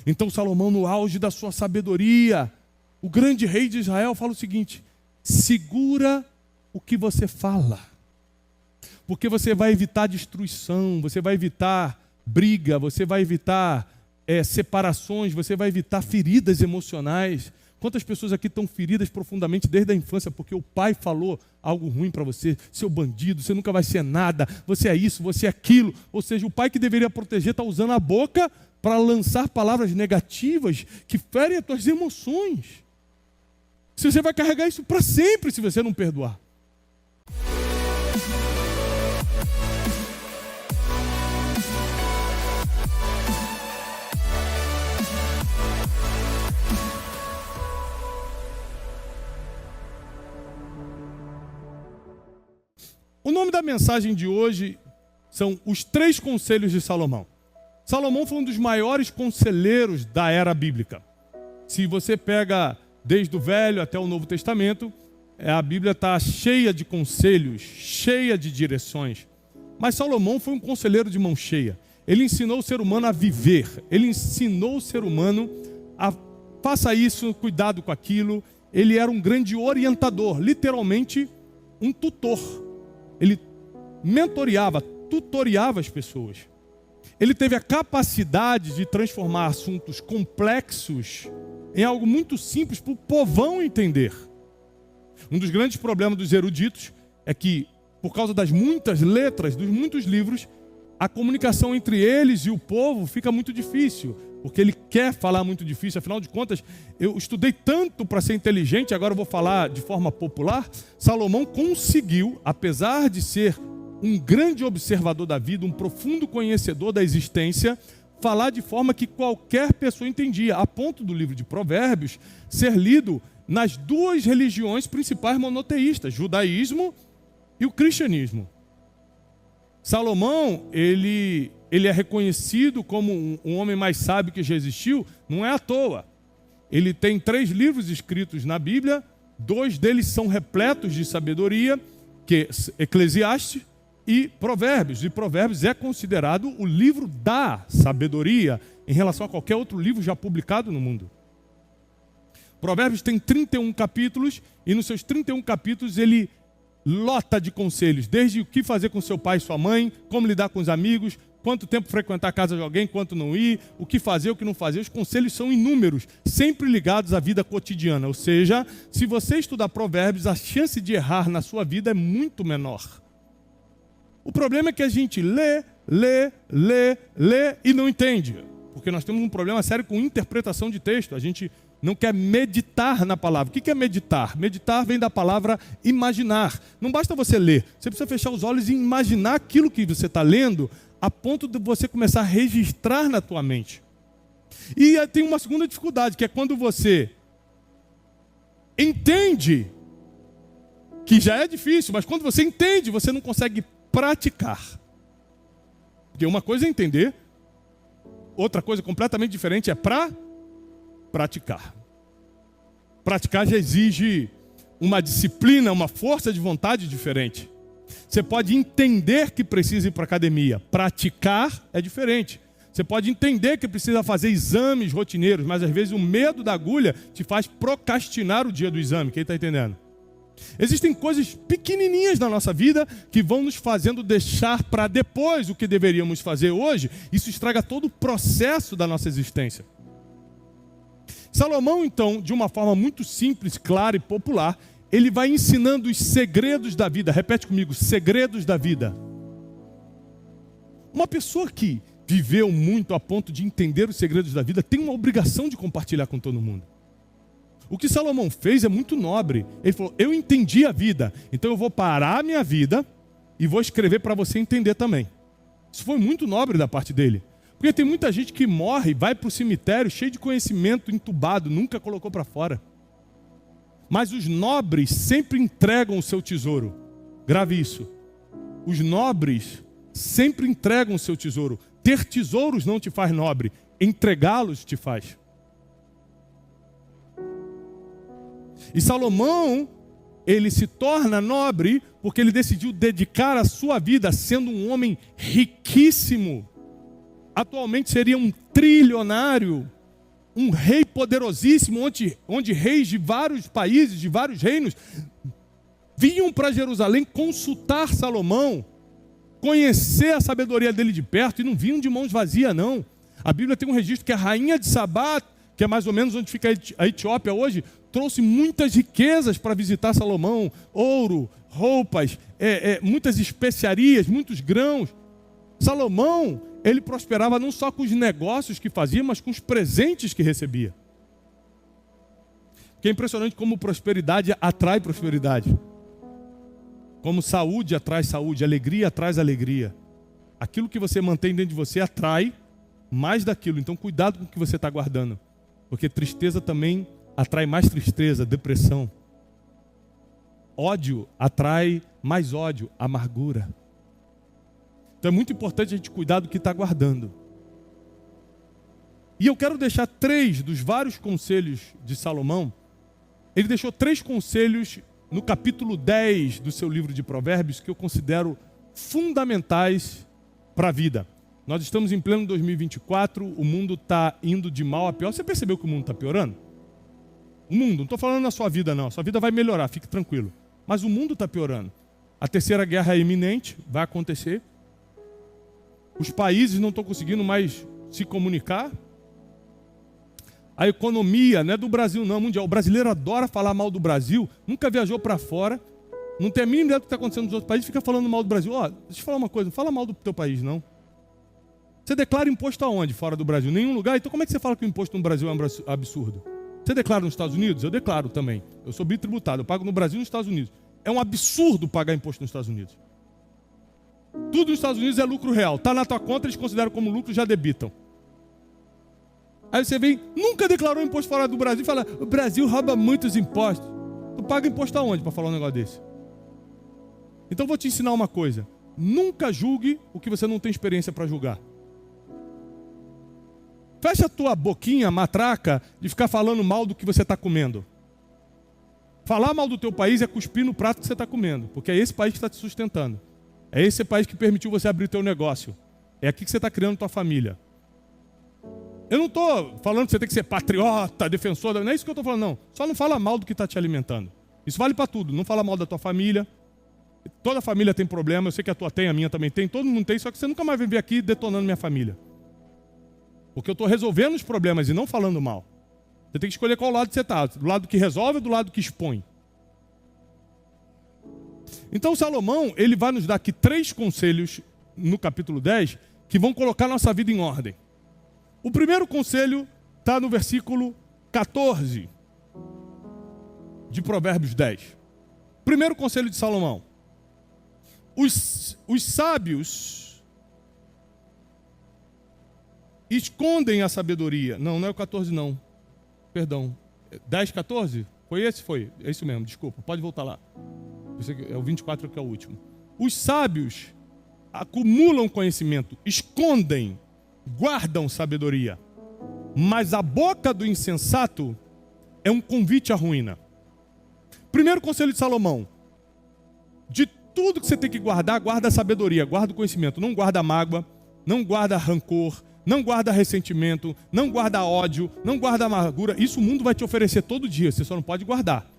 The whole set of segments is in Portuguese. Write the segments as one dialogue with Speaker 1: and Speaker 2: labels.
Speaker 1: Então Salomão, no auge da sua sabedoria, o grande rei de Israel, fala o seguinte: segura o que você fala, porque você vai evitar destruição, você vai evitar briga, você vai evitar separações, você vai evitar feridas emocionais. Quantas pessoas aqui estão feridas profundamente desde a infância porque o pai falou algo ruim para você? Seu bandido, você nunca vai ser nada, você é isso, você é aquilo. Ou seja, o pai que deveria proteger está usando a boca para lançar palavras negativas que ferem as tuas emoções. Você vai carregar isso para sempre se você não perdoar. O nome da mensagem de hoje são os 3 conselhos de Salomão. Salomão foi um dos maiores conselheiros da era bíblica. Se você pega desde o Velho até o Novo Testamento, a Bíblia está cheia de conselhos, cheia de direções. Mas Salomão foi um conselheiro de mão cheia. Ele ensinou o ser humano a viver. Ele ensinou o ser humano a faça isso, cuidado com aquilo. Ele era um grande orientador, literalmente um tutor. Ele mentoreava, tutoriava as pessoas. Ele teve a capacidade de transformar assuntos complexos em algo muito simples para o povão entender. Um dos grandes problemas dos eruditos é que, por causa das muitas letras, dos muitos livros, a comunicação entre eles e o povo fica muito difícil, porque ele quer falar muito difícil. Afinal de contas, eu estudei tanto para ser inteligente, agora eu vou falar de forma popular. Salomão conseguiu, apesar de ser um grande observador da vida, um profundo conhecedor da existência, falar de forma que qualquer pessoa entendia, a ponto do livro de Provérbios ser lido nas 2 religiões principais monoteístas, judaísmo e o cristianismo. Salomão, ele é reconhecido como um homem mais sábio que já existiu, não é à toa. Ele tem 3 livros escritos na Bíblia, 2 deles são repletos de sabedoria, que é Eclesiastes e Provérbios. E Provérbios é considerado o livro da sabedoria em relação a qualquer outro livro já publicado no mundo. Provérbios tem 31 capítulos e nos seus 31 capítulos ele lota de conselhos, desde o que fazer com seu pai e sua mãe, como lidar com os amigos, quanto tempo frequentar a casa de alguém, quanto não ir, o que fazer, o que não fazer. Os conselhos são inúmeros, sempre ligados à vida cotidiana. Ou seja, se você estudar Provérbios, a chance de errar na sua vida é muito menor. O problema é que a gente lê e não entende, porque nós temos um problema sério com interpretação de texto. A gente não quer meditar na palavra. O que é meditar? Meditar vem da palavra imaginar. Não basta você ler, você precisa fechar os olhos e imaginar aquilo que você está lendo, a ponto de você começar a registrar na tua mente. E tem uma segunda dificuldade, que é quando você entende, que já é difícil, mas quando você entende, você não consegue praticar. Porque uma coisa é entender, outra coisa completamente diferente é praticar. Praticar já exige uma disciplina, uma força de vontade diferente. Você pode entender que precisa ir para a academia. Praticar é diferente. Você pode entender que precisa fazer exames rotineiros, mas às vezes o medo da agulha te faz procrastinar o dia do exame. Quem está entendendo? Existem coisas pequenininhas na nossa vida que vão nos fazendo deixar para depois o que deveríamos fazer hoje. Isso estraga todo o processo da nossa existência. Salomão, então, de uma forma muito simples, clara e popular, ele vai ensinando os segredos da vida. Repete comigo, segredos da vida. Uma pessoa que viveu muito a ponto de entender os segredos da vida tem uma obrigação de compartilhar com todo mundo. O que Salomão fez é muito nobre. Ele falou, eu entendi a vida, então eu vou parar a minha vida e vou escrever para você entender também. Isso foi muito nobre da parte dele. Porque tem muita gente que morre, vai para o cemitério cheio de conhecimento, entubado, nunca colocou para fora. Mas os nobres sempre entregam o seu tesouro. Grave isso. Os nobres sempre entregam o seu tesouro. Ter tesouros não te faz nobre, entregá-los te faz. E Salomão, ele se torna nobre porque ele decidiu dedicar a sua vida sendo um homem riquíssimo. Atualmente seria um trilionário. um rei poderosíssimo, onde reis de vários países, de vários reinos, vinham para Jerusalém consultar Salomão, conhecer a sabedoria dele de perto, e não vinham de mãos vazias, não. A Bíblia tem um registro que a rainha de Sabá, que é mais ou menos onde fica a Etiópia hoje, trouxe muitas riquezas para visitar Salomão, ouro, roupas, muitas especiarias, muitos grãos. Salomão, ele prosperava não só com os negócios que fazia, mas com os presentes que recebia. Que é impressionante como prosperidade atrai prosperidade. Como saúde atrai saúde, alegria atrai alegria. Aquilo que você mantém dentro de você atrai mais daquilo. Então cuidado com o que você está guardando. Porque tristeza também atrai mais tristeza, depressão. Ódio atrai mais ódio, amargura. Então é muito importante a gente cuidar do que está guardando. E eu quero deixar 3 dos vários conselhos de Salomão. Ele deixou 3 conselhos no capítulo 10 do seu livro de Provérbios que eu considero fundamentais para a vida. Nós estamos em pleno 2024, o mundo está indo de mal a pior. Você percebeu que o mundo está piorando? O mundo, não estou falando na sua vida não, a sua vida vai melhorar, fique tranquilo. Mas o mundo está piorando. A terceira guerra é iminente, vai acontecer. Os países não estão conseguindo mais se comunicar. A economia não é do Brasil não, mundial. O brasileiro adora falar mal do Brasil, nunca viajou para fora, não tem a mínima ideia do que está acontecendo nos outros países, fica falando mal do Brasil. Ó, deixa eu te falar uma coisa, não fala mal do teu país não. Você declara imposto aonde fora do Brasil? Nenhum lugar. Então como é que você fala que o imposto no Brasil é um absurdo? Você declara nos Estados Unidos? Eu declaro também. Eu sou bitributado, eu pago no Brasil e nos Estados Unidos. É um absurdo pagar imposto nos Estados Unidos. Tudo nos Estados Unidos é lucro real. Está na tua conta, eles consideram como lucro e já debitam. Aí você vem, nunca declarou imposto fora do Brasil e fala, o Brasil rouba muitos impostos. Tu paga imposto aonde para falar um negócio desse? Então eu vou te ensinar uma coisa. Nunca julgue o que você não tem experiência para julgar. Fecha a tua boquinha, matraca, de ficar falando mal do que você está comendo. Falar mal do teu país é cuspir no prato que você está comendo, porque é esse país que está te sustentando. É esse país que permitiu você abrir teu negócio. É aqui que você está criando tua família. Eu não estou falando que você tem que ser patriota, defensor, não é isso que eu estou falando, não. Só não fala mal do que está te alimentando. Isso vale para tudo. Não fala mal da tua família. Toda família tem problema, eu sei que a tua tem, a minha também tem, todo mundo tem, só que você nunca mais vem vir aqui detonando minha família. Porque eu estou resolvendo os problemas e não falando mal. Você tem que escolher qual lado você está, do lado que resolve ou do lado que expõe. Então Salomão, ele vai nos dar aqui 3 conselhos no capítulo 10 que vão colocar nossa vida em ordem. O primeiro conselho está no versículo 14 de Provérbios 10. Primeiro conselho de Salomão. Os sábios escondem a sabedoria. Não é o 14 não. Perdão. 10, 14? Foi esse? Foi. É isso mesmo, desculpa. Pode voltar lá. É o 24 que é o último. Os sábios acumulam conhecimento, escondem, guardam sabedoria. Mas a boca do insensato é um convite à ruína. Primeiro conselho de Salomão. De tudo que você tem que guardar, guarda a sabedoria, guarda o conhecimento. Não guarda mágoa, não guarda rancor, não guarda ressentimento, não guarda ódio, não guarda amargura. Isso o mundo vai te oferecer todo dia, você só não pode guardar.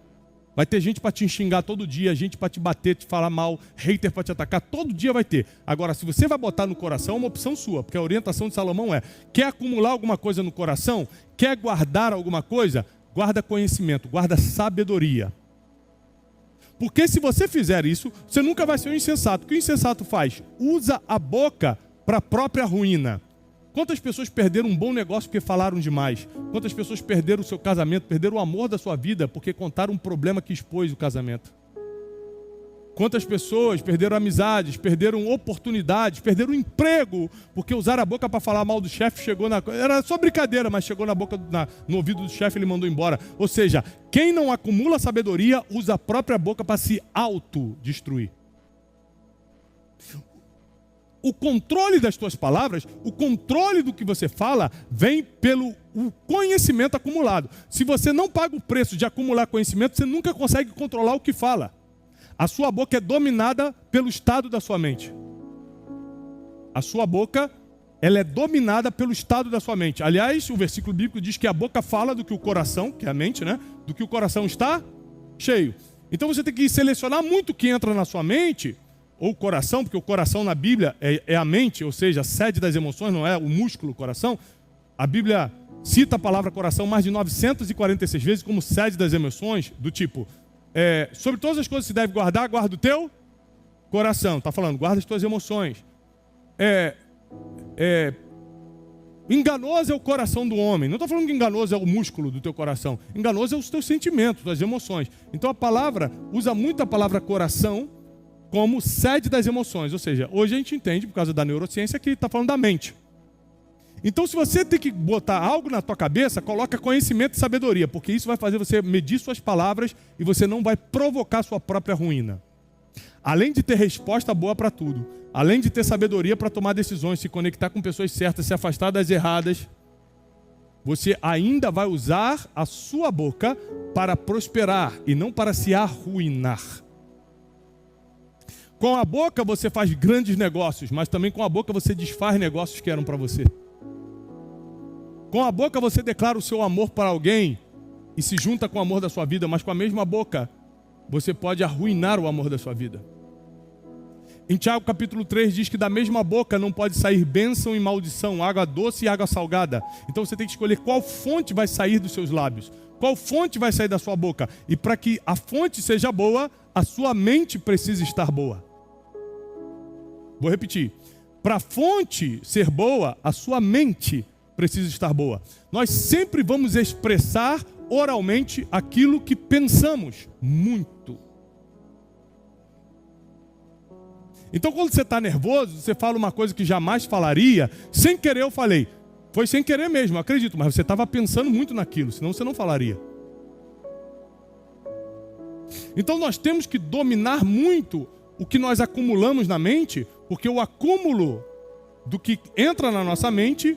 Speaker 1: Vai ter gente para te xingar todo dia, gente para te bater, te falar mal, hater para te atacar, todo dia vai ter. Agora, se você vai botar no coração, é uma opção sua, porque a orientação de Salomão é, quer acumular alguma coisa no coração, quer guardar alguma coisa, guarda conhecimento, guarda sabedoria. Porque se você fizer isso, você nunca vai ser um insensato. O que o insensato faz? Usa a boca para a própria ruína. Quantas pessoas perderam um bom negócio porque falaram demais? Quantas pessoas perderam o seu casamento, perderam o amor da sua vida porque contaram um problema que expôs o casamento? Quantas pessoas perderam amizades, perderam oportunidades, perderam emprego porque usaram a boca para falar mal do chefe, chegou na... Era só brincadeira, mas chegou na boca, no ouvido do chefe, ele mandou embora. Ou seja, quem não acumula sabedoria usa a própria boca para se autodestruir. O controle das tuas palavras, o controle do que você fala, vem pelo conhecimento acumulado. Se você não paga o preço de acumular conhecimento, você nunca consegue controlar o que fala. A sua boca é dominada pelo estado da sua mente. A sua boca ela é dominada pelo estado da sua mente. Aliás, o versículo bíblico diz que a boca fala do que o coração, que é a mente, né? Do que o coração está cheio. Então você tem que selecionar muito o que entra na sua mente, ou o coração, porque o coração na Bíblia é a mente, ou seja, a sede das emoções, não é o músculo, o coração. A Bíblia cita a palavra coração mais de 946 vezes como sede das emoções, do tipo, sobre todas as coisas que se deve guardar, guarda o teu coração. Está falando, guarda as tuas emoções. Enganoso é o coração do homem. Não estou falando que enganoso é o músculo do teu coração. Enganoso é os teus sentimentos, as emoções. Então a palavra, usa muito a palavra coração como sede das emoções. Ou seja, hoje a gente entende, por causa da neurociência, que está falando da mente. Então se você tem que botar algo na tua cabeça, coloca conhecimento e sabedoria, porque isso vai fazer você medir suas palavras e você não vai provocar sua própria ruína. Além de ter resposta boa para tudo, além de ter sabedoria para tomar decisões, se conectar com pessoas certas, se afastar das erradas, você ainda vai usar a sua boca para prosperar e não para se arruinar. Com a boca você faz grandes negócios, mas também com a boca você desfaz negócios que eram para você. Com a boca você declara o seu amor para alguém e se junta com o amor da sua vida, mas com a mesma boca você pode arruinar o amor da sua vida. Em Tiago capítulo 3 diz que da mesma boca não pode sair bênção e maldição, água doce e água salgada. Então você tem que escolher qual fonte vai sair dos seus lábios, qual fonte vai sair da sua boca. E para que a fonte seja boa, a sua mente precisa estar boa. Vou repetir. Para a fonte ser boa, a sua mente precisa estar boa. Nós sempre vamos expressar oralmente aquilo que pensamos muito. Então quando você está nervoso, você fala uma coisa que jamais falaria, sem querer eu falei. Foi sem querer mesmo, acredito, mas você estava pensando muito naquilo, senão você não falaria. Então nós temos que dominar muito o que nós acumulamos na mente, porque o acúmulo do que entra na nossa mente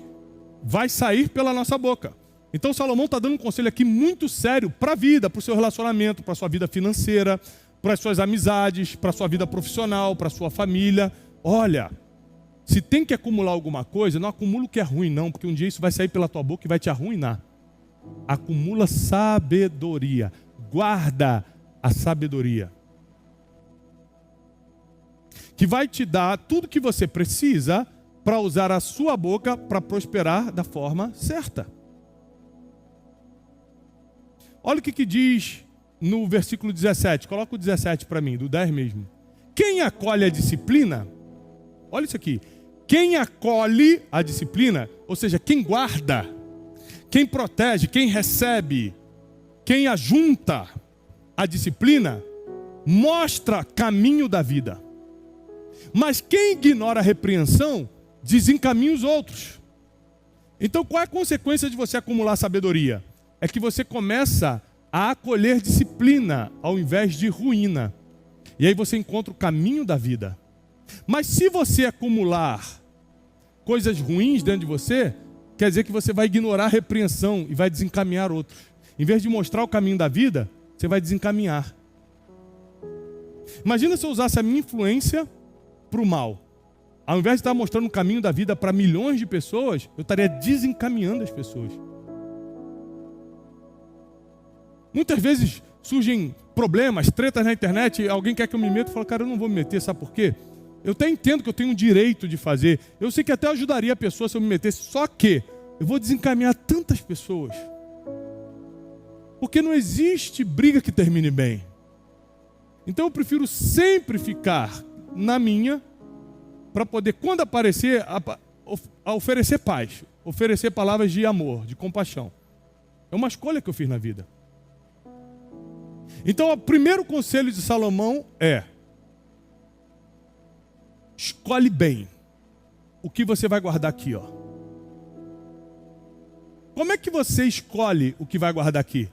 Speaker 1: vai sair pela nossa boca. Então Salomão está dando um conselho aqui muito sério para a vida, para o seu relacionamento, para a sua vida financeira, para as suas amizades, para a sua vida profissional, para a sua família. Olha, se tem que acumular alguma coisa, não acumula o que é ruim não, porque um dia isso vai sair pela tua boca e vai te arruinar. Acumula sabedoria, guarda a sabedoria, que vai te dar tudo que você precisa para usar a sua boca para prosperar da forma certa. Olha o que diz no versículo 17. Coloca o 17 para mim, do 10 mesmo. Quem acolhe a disciplina, olha isso aqui. Quem acolhe a disciplina, ou seja, quem guarda, quem protege, quem recebe, quem ajunta a disciplina, mostra caminho da vida. Mas quem ignora a repreensão, desencaminha os outros. Então qual é a consequência de você acumular sabedoria? É que você começa a acolher disciplina ao invés de ruína. E aí você encontra o caminho da vida. Mas se você acumular coisas ruins dentro de você, quer dizer que você vai ignorar a repreensão e vai desencaminhar outros. Em vez de mostrar o caminho da vida, você vai desencaminhar. Imagina se eu usasse a minha influência para o mal. Ao invés de estar mostrando o caminho da vida para milhões de pessoas, eu estaria desencaminhando as pessoas. Muitas vezes surgem problemas, tretas na internet, alguém quer que eu me meta e fala, cara, eu não vou me meter, sabe por quê? Eu até entendo que eu tenho o direito de fazer, eu sei que até ajudaria a pessoa se eu me metesse, só que eu vou desencaminhar tantas pessoas. Porque não existe briga que termine bem. Então eu prefiro sempre ficar na minha, para poder, quando aparecer, a oferecer paz, oferecer palavras de amor, de compaixão. É uma escolha que eu fiz na vida. Então, o primeiro conselho de Salomão é: escolhe bem o que você vai guardar aqui, ó. Como é que você escolhe o que vai guardar aqui?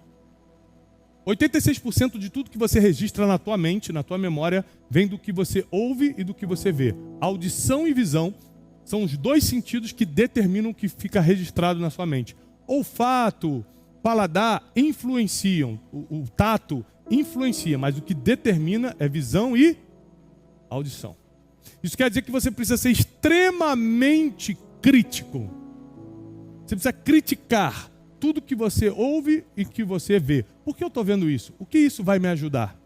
Speaker 1: 86% de tudo que você registra na tua mente, na tua memória, vem do que você ouve e do que você vê. Audição e visão são os dois sentidos que determinam o que fica registrado na sua mente. Olfato, paladar influenciam, o tato influencia, mas o que determina é visão e audição. Isso quer dizer que você precisa ser extremamente crítico. Você precisa criticar tudo que você ouve e que você vê. Por que eu estou vendo isso? O que isso vai me ajudar?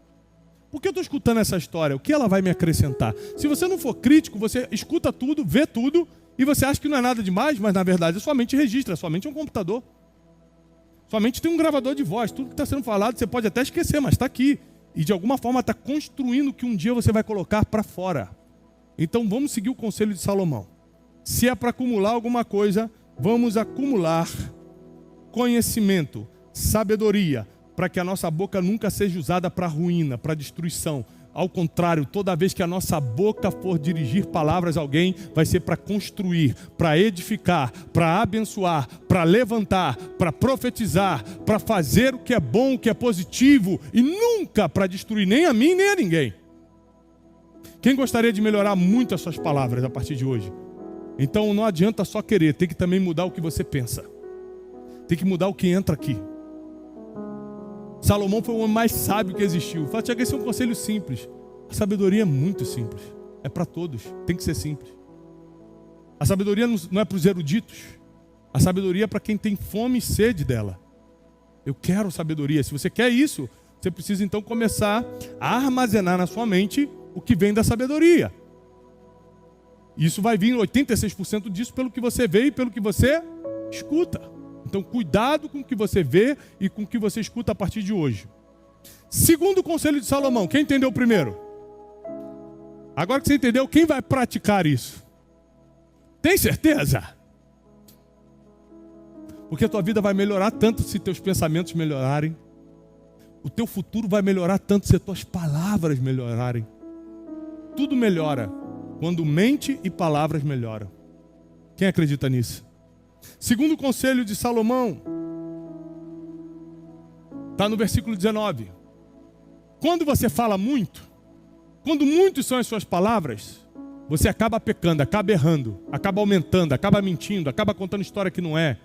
Speaker 1: Por que eu estou escutando essa história? O que ela vai me acrescentar? Se você não for crítico, você escuta tudo, vê tudo, e você acha que não é nada demais, mas na verdade a sua mente registra, a sua mente é um computador. Sua mente tem um gravador de voz, tudo que está sendo falado você pode até esquecer, mas está aqui. E de alguma forma está construindo o que um dia você vai colocar para fora. Então vamos seguir o conselho de Salomão. Se é para acumular alguma coisa, vamos acumular conhecimento, sabedoria, para que a nossa boca nunca seja usada para ruína, para destruição. Ao contrário, toda vez que a nossa boca for dirigir palavras a alguém, vai ser para construir, para edificar, para abençoar, para levantar, para profetizar, para fazer o que é bom, o que é positivo, e nunca para destruir nem a mim, nem a ninguém. Quem gostaria de melhorar muito as suas palavras a partir de hoje? Então não adianta só querer, tem que também mudar o que você pensa. Tem que mudar o que entra aqui. Salomão foi o homem mais sábio que existiu. Fala, Tiago, esse é um conselho simples. A sabedoria é muito simples. É para todos, tem que ser simples. A sabedoria não é para os eruditos. A sabedoria é para quem tem fome e sede dela. Eu quero sabedoria. Se você quer isso, você precisa então começar a armazenar na sua mente o que vem da sabedoria. Isso vai vir 86% disso pelo que você vê e pelo que você escuta. Então cuidado com o que você vê e com o que você escuta a partir de hoje. Segundo conselho de Salomão, quem entendeu primeiro? Agora que você entendeu, quem vai praticar isso? Tem certeza? Porque a tua vida vai melhorar tanto se teus pensamentos melhorarem. O teu futuro vai melhorar tanto se as tuas palavras melhorarem. Tudo melhora quando mente e palavras melhoram. Quem acredita nisso? Segundo conselho de Salomão, está no versículo 19. Quando você fala muito, quando muitos são as suas palavras, você acaba pecando, acaba errando, acaba aumentando, acaba mentindo, acaba contando história que não é.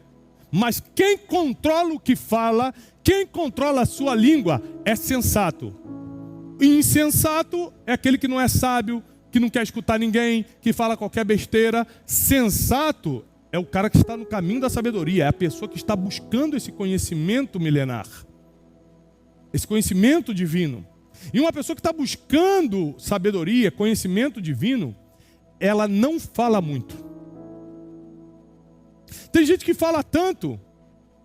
Speaker 1: Mas quem controla o que fala, quem controla a sua língua é sensato. E insensato é aquele que não é sábio, que não quer escutar ninguém, que fala qualquer besteira. Sensato é o cara que está no caminho da sabedoria, é a pessoa que está buscando esse conhecimento milenar, esse conhecimento divino. E uma pessoa que está buscando sabedoria, conhecimento divino, ela não fala muito. Tem gente que fala tanto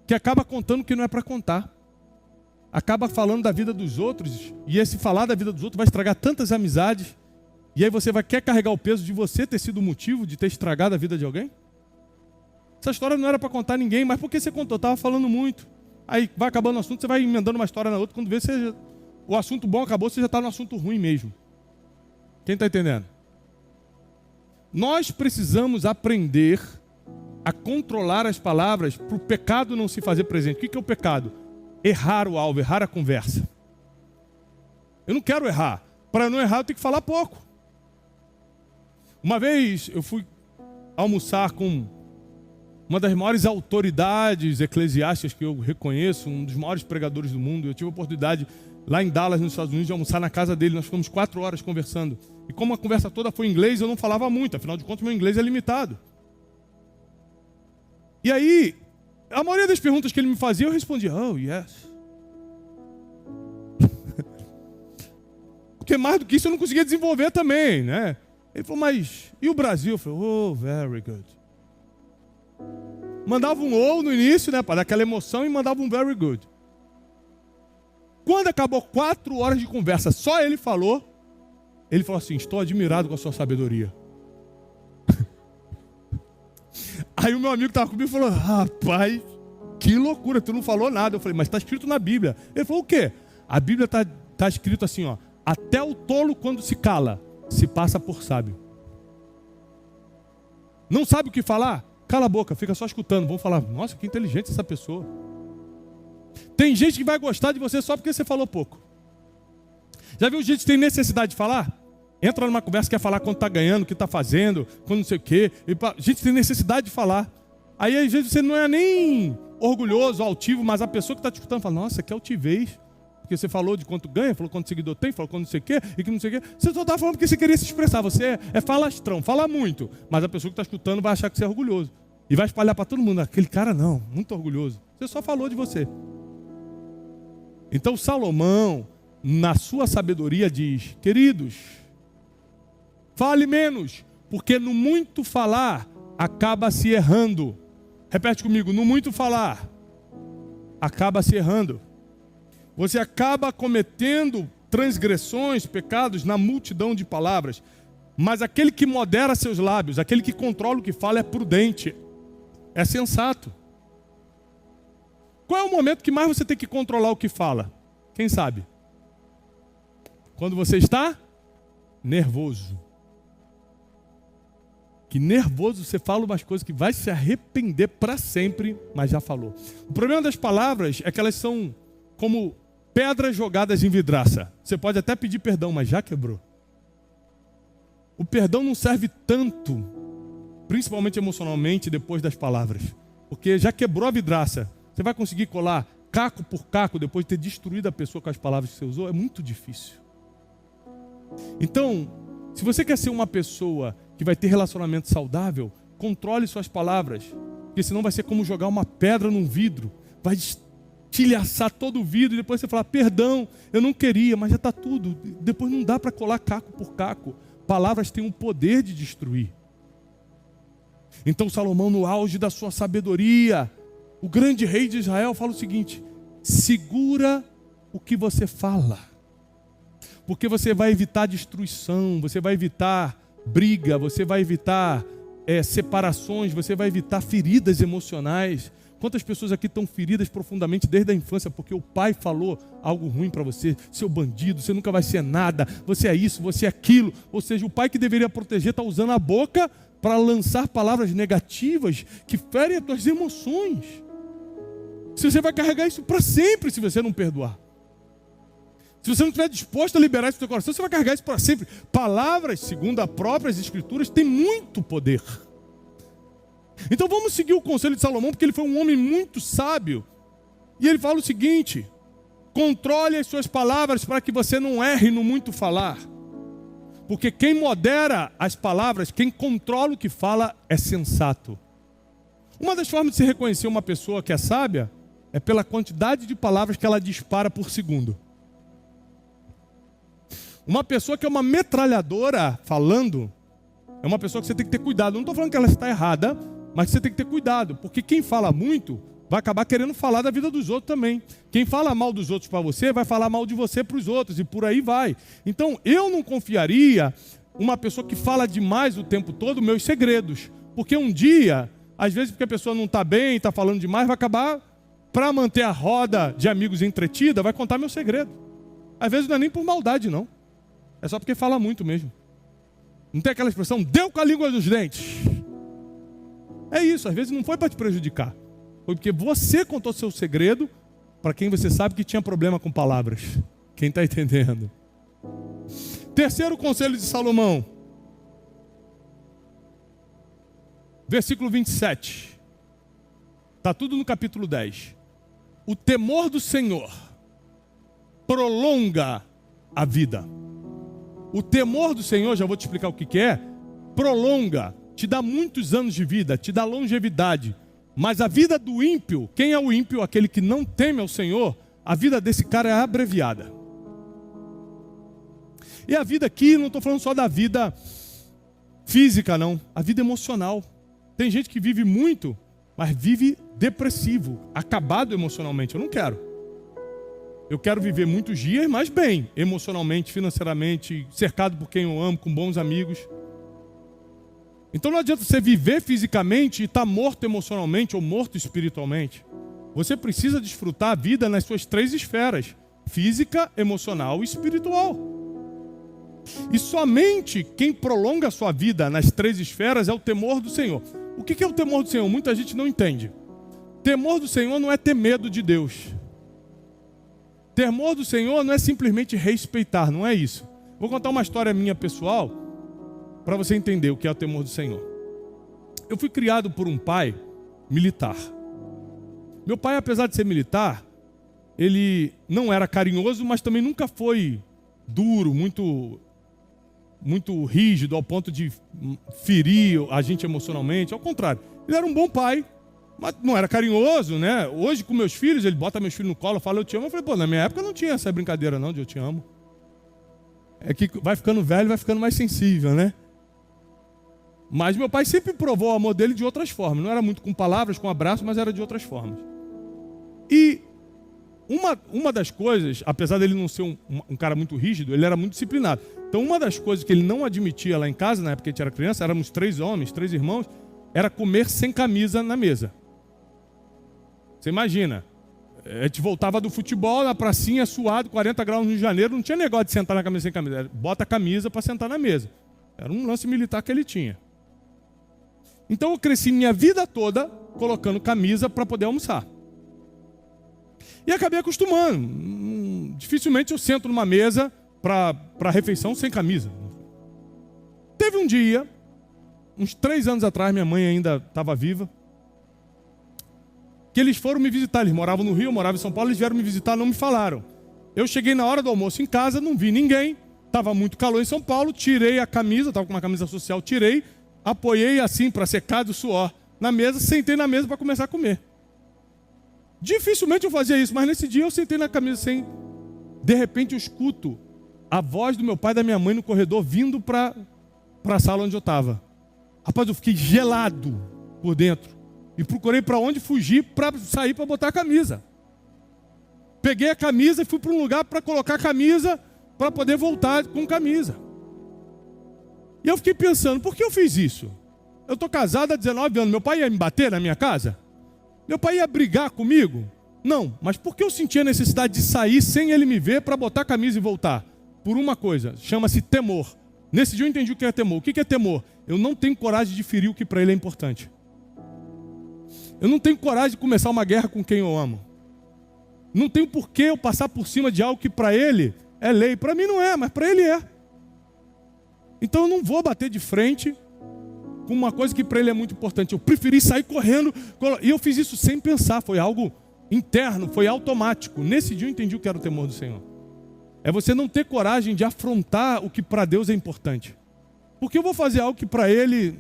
Speaker 1: que acaba contando o que não é para contar. Acaba falando da vida dos outros, e esse falar da vida dos outros vai estragar tantas amizades. E aí você quer carregar o peso de você ter sido o motivo de ter estragado a vida de alguém? Essa história não era para contar a ninguém, mas por que você contou? Estava falando muito. Aí vai acabando o assunto, você vai emendando uma história na outra. Quando vê, o assunto bom acabou, você já está no assunto ruim mesmo. Quem está entendendo? Nós precisamos aprender a controlar as palavras para o pecado não se fazer presente. O que é o pecado? Errar o alvo, errar a conversa. Eu não quero errar. Para não errar, eu tenho que falar pouco. Uma vez eu fui almoçar com uma das maiores autoridades eclesiásticas que eu reconheço, um dos maiores pregadores do mundo. Eu tive a oportunidade lá em Dallas, nos Estados Unidos, de almoçar na casa dele. Nós ficamos 4 horas conversando. E como a conversa toda foi em inglês, eu não falava muito. Afinal de contas, meu inglês é limitado. E aí, a maioria das perguntas que ele me fazia, eu respondia, oh, yes. Porque mais do que isso eu não conseguia desenvolver também, né? Ele falou, mas e o Brasil? Eu falei, oh, very good. Mandava um oh no início, né, para dar aquela emoção, e mandava um very good. Quando acabou 4 horas de conversa, só ele falou assim, estou admirado com a sua sabedoria. Aí o meu amigo que estava comigo falou, rapaz, que loucura, tu não falou nada. Eu falei, mas está escrito na Bíblia. Ele falou, o quê? A Bíblia está escrito assim, ó, até o tolo quando se cala, se passa por sábio. Não sabe o que falar? Cala a boca, fica só escutando. Vão falar, nossa, que inteligente essa pessoa. Tem gente que vai gostar de você só porque você falou pouco. Já viu gente que tem necessidade de falar? Entra numa conversa, quer falar quando está ganhando, o que está fazendo, quando não sei o quê. Gente tem necessidade de falar. Aí às vezes você não é nem orgulhoso, altivo, mas a pessoa que está te escutando fala, nossa, que altivez. Porque você falou de quanto ganha, falou quanto seguidor tem, falou quanto não sei o quê, e que não sei o quê. Você só estava falando porque você queria se expressar. Você é falastrão, fala muito. Mas a pessoa que está escutando vai achar que você é orgulhoso. E vai espalhar para todo mundo. Aquele cara não, muito orgulhoso. Você só falou de você. Então Salomão, na sua sabedoria, diz: queridos, fale menos, porque no muito falar acaba se errando. Repete comigo: no muito falar acaba se errando. Você acaba cometendo transgressões, pecados na multidão de palavras. Mas aquele que modera seus lábios, aquele que controla o que fala, é prudente, é sensato. Qual é o momento que mais você tem que controlar o que fala? Quem sabe? Quando você está nervoso. Que nervoso você fala umas coisas que vai se arrepender para sempre, mas já falou. O problema das palavras é que elas são como pedras jogadas em vidraça. Você pode até pedir perdão, mas já quebrou. O perdão não serve tanto, principalmente emocionalmente, depois das palavras. Porque já quebrou a vidraça. Você vai conseguir colar caco por caco depois de ter destruído a pessoa com as palavras que você usou? É muito difícil. Então, se você quer ser uma pessoa que vai ter relacionamento saudável, controle suas palavras. Porque senão vai ser como jogar uma pedra num vidro. Vai estilhaçar todo o vidro e depois você fala: perdão, eu não queria, mas já está tudo. Depois não dá para colar caco por caco. Palavras têm o poder de destruir. Então Salomão, no auge da sua sabedoria, o grande rei de Israel, fala o seguinte: segura o que você fala. Porque você vai evitar destruição, você vai evitar briga, você vai evitar separações, você vai evitar feridas emocionais. Quantas pessoas aqui estão feridas profundamente desde a infância porque o pai falou algo ruim para você? Seu bandido, você nunca vai ser nada, você é isso, você é aquilo. Ou seja, o pai que deveria proteger está usando a boca para lançar palavras negativas que ferem as tuas emoções. Se você vai carregar isso para sempre se você não perdoar. Se você não estiver disposto a liberar isso do seu coração, você vai carregar isso para sempre. Palavras, segundo as próprias escrituras, têm muito poder. Então vamos seguir o conselho de Salomão, porque ele foi um homem muito sábio. E ele fala o seguinte: controle as suas palavras para que você não erre no muito falar. Porque quem modera as palavras, quem controla o que fala, é sensato. Uma das formas de se reconhecer uma pessoa que é sábia é pela quantidade de palavras que ela dispara por segundo. Uma pessoa que é uma metralhadora falando, é uma pessoa que você tem que ter cuidado. Eu não estou falando que ela está errada, mas você tem que ter cuidado, porque quem fala muito vai acabar querendo falar da vida dos outros também. Quem fala mal dos outros para você, vai falar mal de você para os outros, e por aí vai. Então, eu não confiaria uma pessoa que fala demais o tempo todo meus segredos, porque um dia, às vezes porque a pessoa não está bem, está falando demais, vai acabar, para manter a roda de amigos entretida, vai contar meu segredo. Às vezes não é nem por maldade, não. É só porque fala muito mesmo. Não tem aquela expressão, deu com a língua dos dentes. É isso, às vezes não foi para te prejudicar. Foi porque você contou seu segredo para quem você sabe que tinha problema com palavras. Quem está entendendo? Terceiro conselho de Salomão. Versículo 27. Está tudo no capítulo 10. O temor do Senhor prolonga a vida. O temor do Senhor, já vou te explicar o que é, prolonga, te dá muitos anos de vida, te dá longevidade. Mas a vida do ímpio, quem é o ímpio? Aquele que não teme ao Senhor, a vida desse cara é abreviada. E a vida aqui, não estou falando só da vida física, não. A vida emocional. Tem gente que vive muito, mas vive depressivo, acabado emocionalmente. Eu não quero. Eu quero viver muitos dias, mas bem, emocionalmente, financeiramente, cercado por quem eu amo, com bons amigos. Então não adianta você viver fisicamente e estar morto emocionalmente ou morto espiritualmente. Você precisa desfrutar a vida nas suas três esferas: física, emocional e espiritual. E somente quem prolonga a sua vida nas três esferas é o temor do Senhor. O que é o temor do Senhor? Muita gente não entende. Temor do Senhor não é ter medo de Deus. Temor do Senhor não é simplesmente respeitar, não é isso. Vou contar uma história minha pessoal para você entender o que é o temor do Senhor. Eu fui criado por um pai militar. Meu pai, apesar de ser militar, ele não era carinhoso, mas também nunca foi duro, muito rígido, ao ponto de ferir a gente emocionalmente. Ao contrário, ele era um bom pai, mas não era carinhoso, né? Hoje, com meus filhos, ele bota meus filhos no colo, fala eu te amo. Eu falei, pô, na minha época não tinha essa brincadeira não de eu te amo. É que vai ficando velho, vai ficando mais sensível, né? Mas meu pai sempre provou o amor dele de outras formas. Não era muito com palavras, com abraço, mas era de outras formas. E uma das coisas, apesar dele não ser um cara muito rígido, ele era muito disciplinado. Então uma das coisas que ele não admitia lá em casa, na época que a gente era criança, éramos 3 homens, 3 irmãos, era comer sem camisa na mesa. Você imagina, a gente voltava do futebol na pracinha, suado, 40 graus no Rio de Janeiro, não tinha negócio de sentar na camisa sem camisa, bota a camisa para sentar na mesa. Era um lance militar que ele tinha. Então eu cresci minha vida toda colocando camisa para poder almoçar. E acabei acostumando. Dificilmente eu sento numa mesa para refeição sem camisa. Teve um dia, uns 3 anos atrás, minha mãe ainda estava viva, que eles foram me visitar. Eles moravam no Rio, eu morava em São Paulo, eles vieram me visitar, não me falaram. Eu cheguei na hora do almoço em casa, não vi ninguém, estava muito calor em São Paulo, tirei a camisa, estava com uma camisa social, tirei, apoiei assim para secar do suor na mesa, sentei na mesa para começar a comer. Dificilmente eu fazia isso, mas nesse dia eu sentei na camisa sem... De repente eu escuto a voz do meu pai e da minha mãe no corredor vindo para a sala onde eu estava. Rapaz, eu fiquei gelado por dentro e procurei para onde fugir para sair para botar a camisa. Peguei a camisa e fui para um lugar para colocar a camisa para poder voltar com camisa. E eu fiquei pensando, por que eu fiz isso? Eu estou casado há 19 anos, meu pai ia me bater na minha casa? Meu pai ia brigar comigo? Não, mas por que eu sentia a necessidade de sair sem ele me ver para botar a camisa e voltar? Por uma coisa, chama-se temor. Nesse dia eu entendi o que é temor. O que é temor? Eu não tenho coragem de ferir o que para ele é importante. Eu não tenho coragem de começar uma guerra com quem eu amo. Não tenho por que eu passar por cima de algo que para ele é lei. Para mim não é, mas para ele é. Então eu não vou bater de frente com uma coisa que para ele é muito importante. Eu preferi sair correndo. E eu fiz isso sem pensar. Foi algo interno, foi automático. Nesse dia eu entendi o que era o temor do Senhor. É você não ter coragem de afrontar o que para Deus é importante. Porque eu vou fazer algo que para ele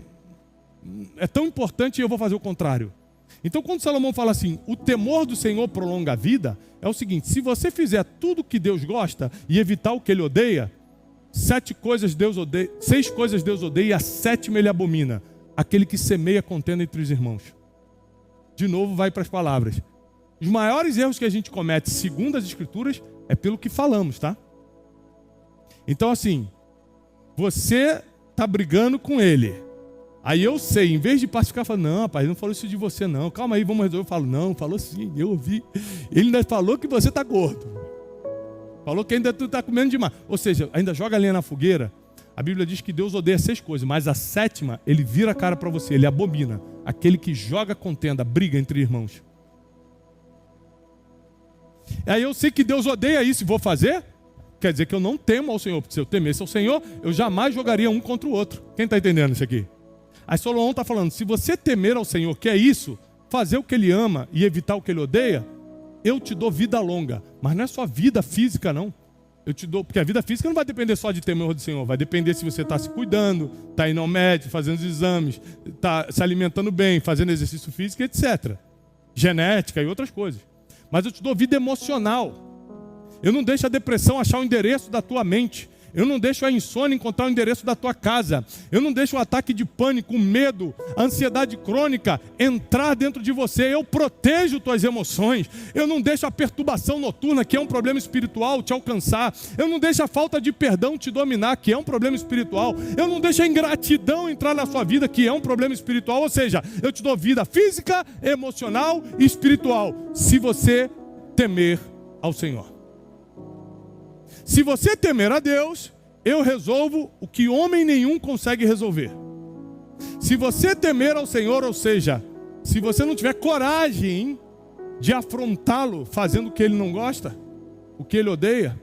Speaker 1: é tão importante e eu vou fazer o contrário. Então quando Salomão fala assim, o temor do Senhor prolonga a vida, é o seguinte, se você fizer tudo o que Deus gosta e evitar o que Ele odeia, 6 coisas Deus odeia e a 7ª Ele abomina. Aquele que semeia contenda entre os irmãos. De novo vai para as palavras. Os maiores erros que a gente comete, segundo as Escrituras, é pelo que falamos, tá? Então assim, você está brigando com ele. Aí eu sei, em vez de pacificar, eu falo, não, rapaz, ele não falou isso de você não. Calma aí, vamos resolver. Eu falo, não, falou sim, eu ouvi. Ele ainda falou que você está gordo. Falou que ainda tu está comendo demais. Ou seja, ainda joga a lenha na fogueira. A Bíblia diz que Deus odeia 6 coisas, mas a 7ª, Ele vira a cara para você, Ele abomina. Aquele que joga contenda, briga entre irmãos. Aí eu sei que Deus odeia isso e vou fazer? Quer dizer que eu não temo ao Senhor, porque se eu temesse ao Senhor, eu jamais jogaria um contra o outro. Quem está entendendo isso aqui? Aí Salomão está falando, se você temer ao Senhor, que é isso, fazer o que Ele ama e evitar o que Ele odeia, eu te dou vida longa. Mas não é só vida física, não. Eu te dou, porque a vida física não vai depender só de temor do Senhor, vai depender se você está se cuidando, está indo ao médico, fazendo os exames, está se alimentando bem, fazendo exercício físico, etc. Genética e outras coisas. Mas eu te dou vida emocional. Eu não deixo a depressão achar o endereço da tua mente. Eu não deixo a insônia encontrar o endereço da tua casa. Eu não deixo o ataque de pânico, o medo, a ansiedade crônica entrar dentro de você. Eu protejo tuas emoções. Eu não deixo a perturbação noturna, que é um problema espiritual, te alcançar. Eu não deixo a falta de perdão te dominar, que é um problema espiritual. Eu não deixo a ingratidão entrar na sua vida, que é um problema espiritual. Ou seja, eu te dou vida física, emocional e espiritual, se você temer ao Senhor. Se você temer a Deus, eu resolvo o que homem nenhum consegue resolver. Se você temer ao Senhor, ou seja, se você não tiver coragem de afrontá-lo fazendo o que ele não gosta, o que ele odeia,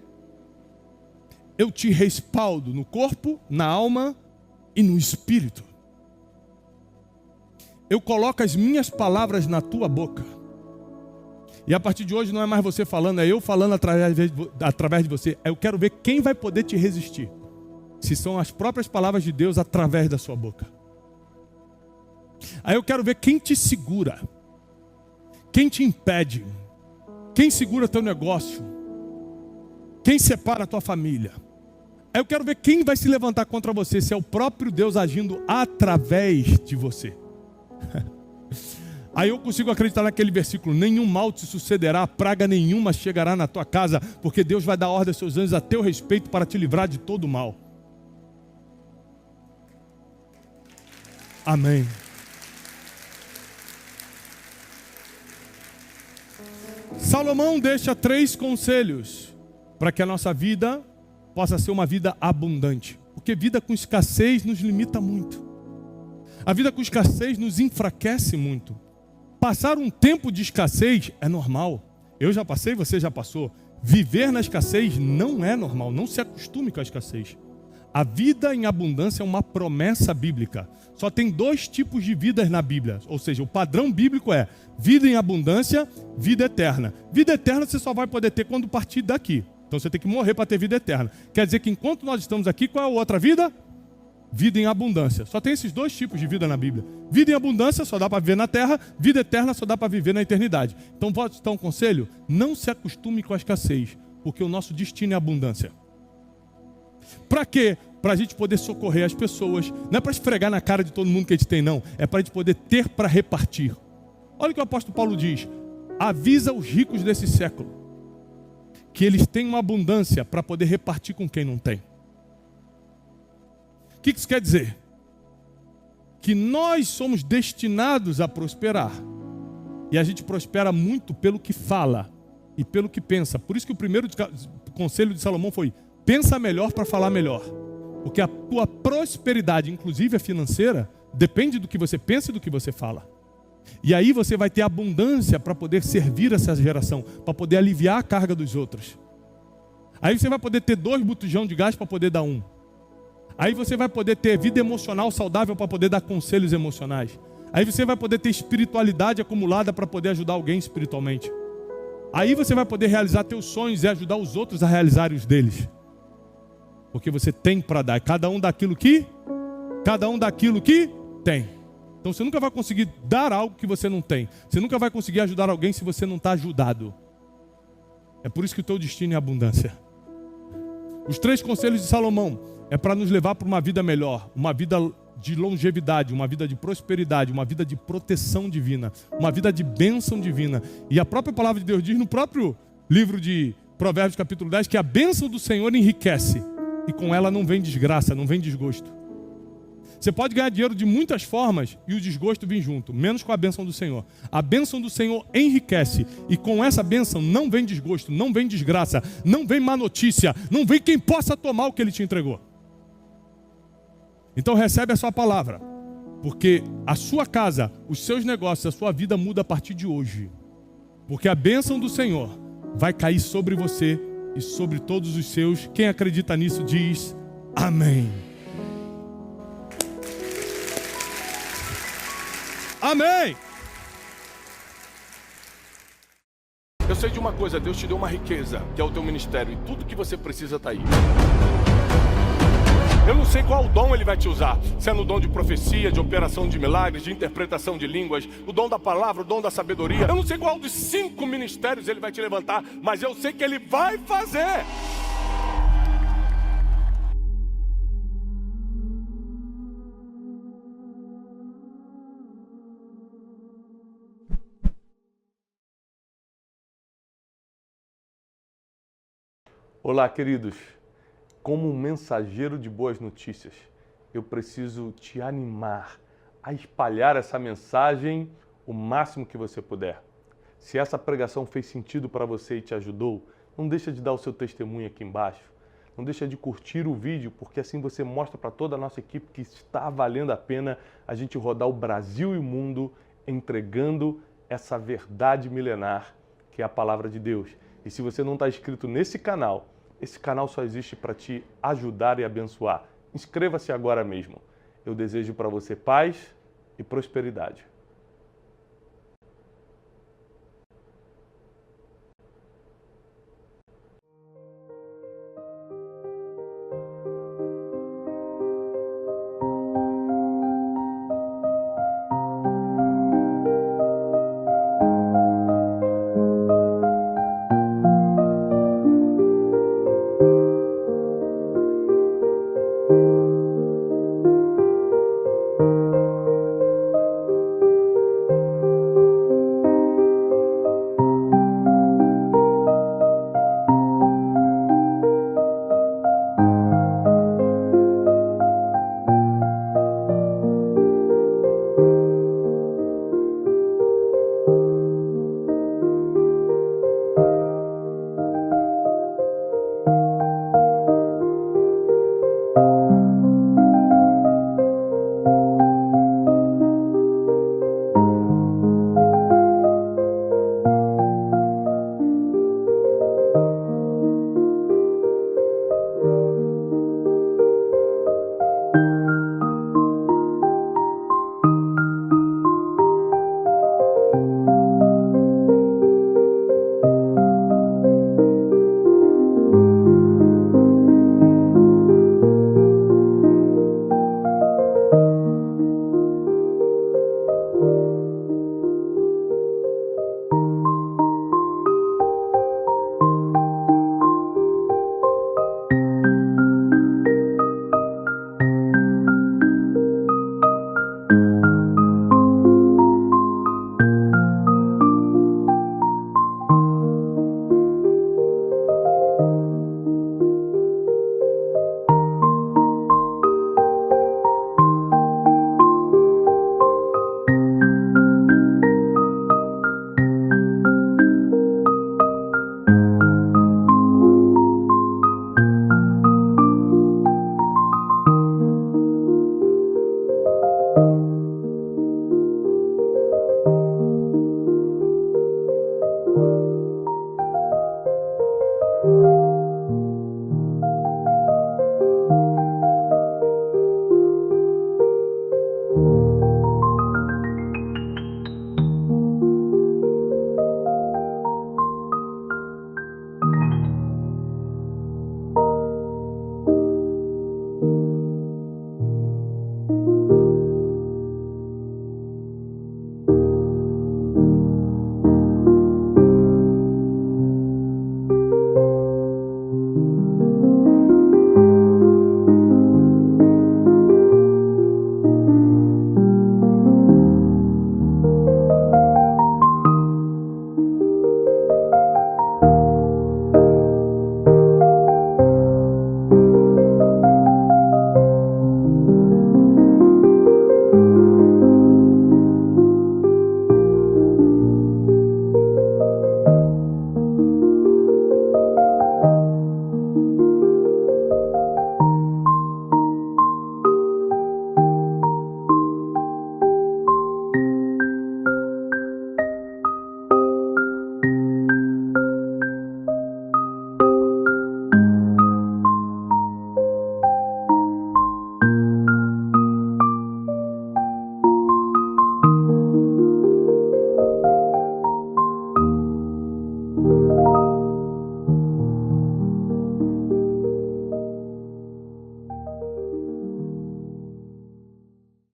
Speaker 1: eu te respaldo no corpo, na alma e no espírito. Eu coloco as minhas palavras na tua boca. E a partir de hoje não é mais você falando, é eu falando através de você. Eu quero ver quem vai poder te resistir. Se são as próprias palavras de Deus através da sua boca. Aí eu quero ver quem te segura. Quem te impede. Quem segura teu negócio. Quem separa a tua família. Aí eu quero ver quem vai se levantar contra você. Se é o próprio Deus agindo através de você. Aí eu consigo acreditar naquele versículo: nenhum mal te sucederá, praga nenhuma chegará na tua casa, porque Deus vai dar ordem aos seus anjos a teu respeito para te livrar de todo mal. Amém. Salomão deixa 3 conselhos para que a nossa vida possa ser uma vida abundante. Porque vida com escassez nos limita muito. A vida com escassez nos enfraquece muito. Passar um tempo de escassez é normal. Eu já passei, você já passou. Viver na escassez não é normal. Não se acostume com a escassez. A vida em abundância é uma promessa bíblica. Só tem 2 tipos de vidas na Bíblia. Ou seja, o padrão bíblico é vida em abundância, vida eterna. Vida eterna você só vai poder ter quando partir daqui. Então você tem que morrer para ter vida eterna. Quer dizer que enquanto nós estamos aqui, qual é a outra vida? Vida em abundância. Só tem esses 2 tipos de vida na Bíblia. Vida em abundância só dá para viver na terra. Vida eterna só dá para viver na eternidade. Então vou te dar um conselho: não se acostume com a escassez, porque o nosso destino é abundância. Para quê? Para a gente poder socorrer as pessoas. Não é para esfregar na cara de todo mundo que a gente tem, não. É para a gente poder ter para repartir. Olha o que o apóstolo Paulo diz: avisa os ricos desse século que eles têm uma abundância para poder repartir com quem não tem. O que isso quer dizer? Que nós somos destinados a prosperar. E a gente prospera muito pelo que fala e pelo que pensa. Por isso que o primeiro conselho de Salomão foi: pensa melhor para falar melhor. Porque a tua prosperidade, inclusive a financeira, depende do que você pensa e do que você fala. E aí você vai ter abundância para poder servir essa geração, para poder aliviar a carga dos outros. Aí você vai poder ter 2 botijão de gás para poder dar 1. Aí você vai poder ter vida emocional saudável para poder dar conselhos emocionais. Aí você vai poder ter espiritualidade acumulada para poder ajudar alguém espiritualmente. Aí você vai poder realizar teus sonhos e ajudar os outros a realizarem os deles. Porque você tem para dar, cada um daquilo que tem. Então você nunca vai conseguir dar algo que você não tem. Você nunca vai conseguir ajudar alguém se você não está ajudado. É por isso que o teu destino é abundância. Os 3 conselhos de Salomão é para nos levar para uma vida melhor, uma vida de longevidade, uma vida de prosperidade, uma vida de proteção divina, uma vida de bênção divina. E a própria palavra de Deus diz no próprio livro de Provérbios capítulo 10 que a bênção do Senhor enriquece e com ela não vem desgraça, não vem desgosto. Você pode ganhar dinheiro de muitas formas e o desgosto vem junto, menos com a bênção do Senhor. A bênção do Senhor enriquece e com essa bênção não vem desgosto, não vem desgraça, não vem má notícia, não vem quem possa tomar o que Ele te entregou. Então recebe a sua palavra, porque a sua casa, os seus negócios, a sua vida muda a partir de hoje. Porque a bênção do Senhor vai cair sobre você e sobre todos os seus. Quem acredita nisso diz amém. Amém. Eu sei de uma coisa: Deus te deu uma riqueza, que é o teu ministério, e tudo que você precisa está aí. Eu não sei qual dom Ele vai te usar. Se é no dom de profecia, de operação de milagres, de interpretação de línguas, o dom da palavra, o dom da sabedoria. Eu não sei qual dos 5 ministérios Ele vai te levantar, mas eu sei que Ele vai fazer.
Speaker 2: Olá, queridos. Como um mensageiro de boas notícias, eu preciso te animar a espalhar essa mensagem o máximo que você puder. Se essa pregação fez sentido para você e te ajudou, não deixa de dar o seu testemunho aqui embaixo. Não deixa de curtir o vídeo, porque assim você mostra para toda a nossa equipe que está valendo a pena a gente rodar o Brasil e o mundo entregando essa verdade milenar que é a palavra de Deus. E se você não está inscrito nesse canal, esse canal só existe para te ajudar e abençoar. Inscreva-se agora mesmo. Eu desejo para você paz e prosperidade.